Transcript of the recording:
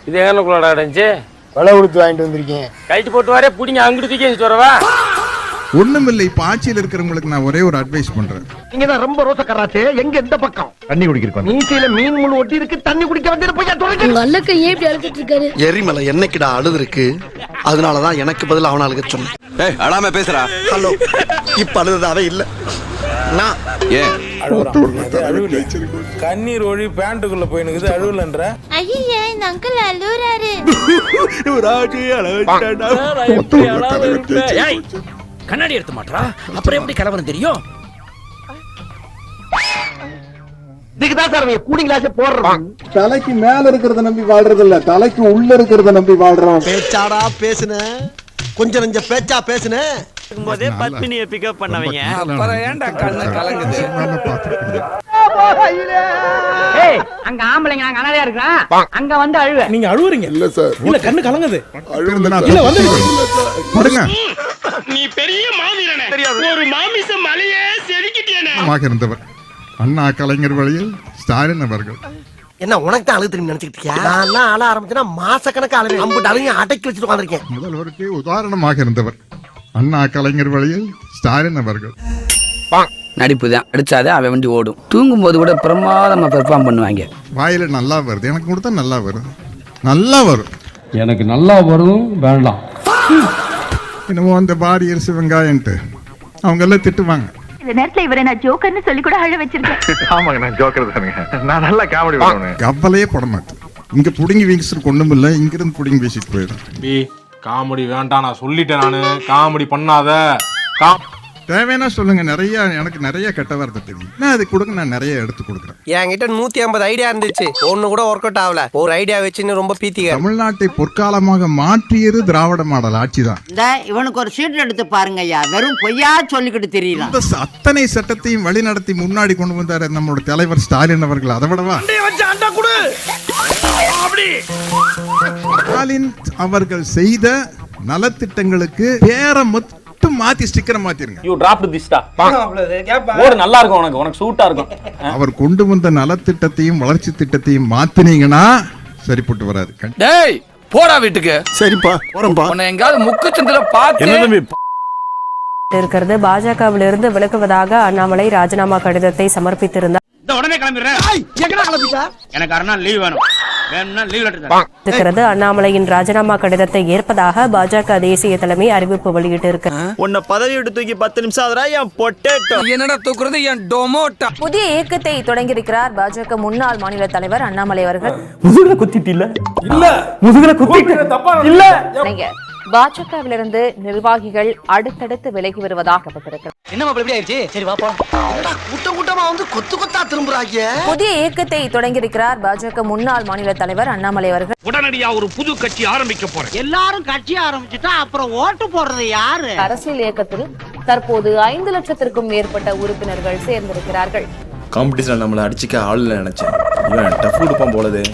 இது எங்கனக்குள்ளடா அடைஞ்சு விலை கொடுத்து வாங்கிட்டு வந்திருக்கேன். கைட்டு போட்டு வரே புடிங்க அங்கிட்டு தூக்கி வச்சுட்டு வரவா. ஒண்ணுமில்லை, இப்ப ஆட்சியில் இருக்கிறவங்களுக்கு நான் ஒரே ஒரு அட்வைஸ் பண்றேன். நீங்க தான் ரொம்ப ரோசக்காராச்சே. எங்க எந்த பக்கம் தண்ணி குடிக்கிறோம். மீசையில மீன் முள் ஒட்டி இருக்கு. தண்ணி குடிக்க வந்து போய் துறைக்க. உங்க அல்லக்க ஏன் இப்படி அழுத்திட்டு இருக்காரு? எரிமலை என்னைக்குடா அழுது இருக்கு. அதனாலதான் எனக்கு பதில் அவன அழுக சொன்னேன். ஏய் அழாம பேசுறா. ஹலோ, இப்ப அழுததாவே இல்ல. நான் ஏன் கண்ணீர் ஒழி பேண்ட்டுக்குள்ள போயினுக்குது அழுவலன்ற. ஐயா இந்த அங்கிள் அழுறாரு. கண்ணாடி எடுத்து மாட்டா அப்புறம் எப்படி கலவரம் தெரியும்? இதுக்குதான் சார் கூலிங் கிளாஸ் போடுறோம். தலைக்கு மேல இருக்கிறத நம்பி வாழ்றது இல்ல, தலைக்கு உள்ள இருக்கிறத நம்பி வாழ்றோம். பேச்சாடா பேசுன, கொஞ்சம் நெஞ்ச பேச்சா பேசுன. போதே பத்மினிய பிக்கப் பண்ணவங்க. அப்புறம் ஏன்டா கண்ணு கலங்குது? ஏய் அங்க ஆம்பளைங்க நாங்க அனாதையா இருக்கோம். அங்க வந்து அழுவ. நீங்க அழுவுறீங்க? இல்ல சார், இல்ல கண்ணு கலங்குது. இல்ல வந்து பாருங்க, நீ பெரிய மாவீரனே. ஒரு மாமிச மலையே செதுக்கிட்டேனே. இருந்தவர் அண்ணா கலைஞர் வழியில் ஸ்டாலின் அவர்கள். என்ன உனக்கு தான் அழுது தெரியும் நினைச்சுக்கிட்டு இருக்கியா? நான் அழ ஆரம்பிச்சேன்னா மாசக்கணக்கு அழுவேன். அம்புட்டு அழுங்க அடக்கி வச்சுட்டு உட்காந்துருக்கேன். முதல்வருக்கு உதாரணமாக இருந்தவர் அண்ணா கலைஞர் வழியில் ஸ்டாலின் அவர்கள். நடிப்பு தான் அடிச்சாதே அவன் வண்டி ஓடும். தூங்கும் போது கூட பிரமாதமா பெர்ஃபார்ம் பண்ணுவாங்க. வாயில நல்லா வருது, எனக்கு கொடுத்தா நல்லா வரும், நல்லா வரும். எனக்கு நல்லா வரும் வேண்டாம். என்னமோ அந்த பாரி அரிசி வெங்காயன்ட்டு அவங்க எல்லாம் திட்டுவாங்க. இந்த நேரத்துல இவரை நான் ஜோக்கர்னு சொல்லி கூட அழ வச்சிருக்கேன். ஆமாங்க, நான் ஜோக்கர் தானுங்க. நான் நல்லா காமெடி பண்ணுவேன். கவலையே போட மாட்டேன். இங்க புடுங்கி வீசிட்டு கொண்டும் இல்லை, இங்கிருந்து புடுங்கி வீசிட்டு போயிடும். காமெடி வேண்டாம், நான் சொல்லிட்டேன். நானு காமெடி பண்ணாத. தேவைன்னா சொல்லுங்க, நிறைய எனக்கு நிறைய கெட்ட வார்த்தை தெரியும். நான் அது கொடுங்க, நான் நிறைய எடுத்து கொடுக்குறேன். என்கிட்ட 150 ஐடியா இருந்துச்சு, ஒண்ணு கூட ஒர்க் அவுட் ஆகல. ஒரு ஐடியா வச்சுன்னு ரொம்ப பீத்திக்க. தமிழ்நாட்டை பொற்காலமாக மாற்றியது திராவிட மாடல் ஆட்சி தான். இவனுக்கு ஒரு சீட் எடுத்து பாருங்க ஐயா. வெறும் பொய்யா சொல்லிக்கிட்டு தெரியல. அத்தனை சட்டத்தையும் வழிநடத்தி முன்னாடி கொண்டு வந்தார் நம்மளோட தலைவர் ஸ்டாலின் அவர்கள். அதை விடவா ஸ்டாலின் அவர்கள் செய்த நலத்திட்டங்களுக்கு பேரை மட்டும் மாத்தி ஸ்டிக்கரை மாத்திருங்க. யூ டிராப்ட் திஸ் டா. போடு நல்லா இருக்கும், உனக்கு சூட்டா இருக்கும். அவர் கொண்டு வந்த நலத்திட்டத்தையும் வளர்ச்சி திட்டத்தையும் மாத்தினீங்கன்னா சரிப்பட்டு வராது. டேய் போடா வீட்டுக்கு. சரிப்பா போறோம்பா. உன்னை எங்காவது முக்கு சந்தில பாத்து இருக்கிறது. பாஜகவிலிருந்து விலகுவதாக அண்ணாமலை ராஜினாமா கடிதத்தை சமர்ப்பித்திருந்தார். உடனே கிளம்பிடுறேன். எனக்கு அரை நாள் லீவ் வேணும். வேணும்னா லீவ் லெட்டர் இருக்கிறது. அண்ணாமலையின் ராஜினாமா கடிதத்தை ஏற்பதாக பாஜக தேசிய தலைமை அறிவிப்பு வெளியிட்டிருக்கு. உன்னை பதவி விட்டு தூக்கி 10 நிமிஷம் ஆகுறா. என் பொட்டேட்டோ என்னடா தூக்குறது? என் டொமோட்டா. புதிய இயக்கத்தை தொடங்கியிருக்கிறார் பாஜக முன்னாள் மாநில தலைவர் அண்ணாமலை அவர்கள். முதுகுல குத்திட்டு இல்ல முதுகுல குத்திட்டு தப்பா இல்ல. பாஜகவிலிருந்து நிர்வாகிகள் அடுத்தடுத்து விலகி வருவதாக என்னமா இப்படி ஆயிடுச்சு? சரி வா போலாம். கூட்டம் கூட்டமா வந்து கொத்து கொத்தா திரும்புறாங்க. புதிய இயக்கத்தை தொடங்கியிருக்கிறார் பாஜக முன்னாள் மாநில தலைவர் அண்ணாமலை அவர்கள். உடனடியா ஒரு புது கட்சி ஆரம்பிக்க போறேன். எல்லாரும் கட்சி ஆரம்பிச்சுட்டா அப்புறம் ஓட்டு போடுறது யாரு? அரசியல் இயக்கத்தில் தற்போது 5 லட்சத்திற்கும் மேற்பட்ட உறுப்பினர்கள் சேர்ந்திருக்கிறார்கள். காம்படிஷன்ல நம்மள அடிச்சுக்க ஆள் நினைச்சேன். இவன் டஃப் கொடுப்பான் போலதே.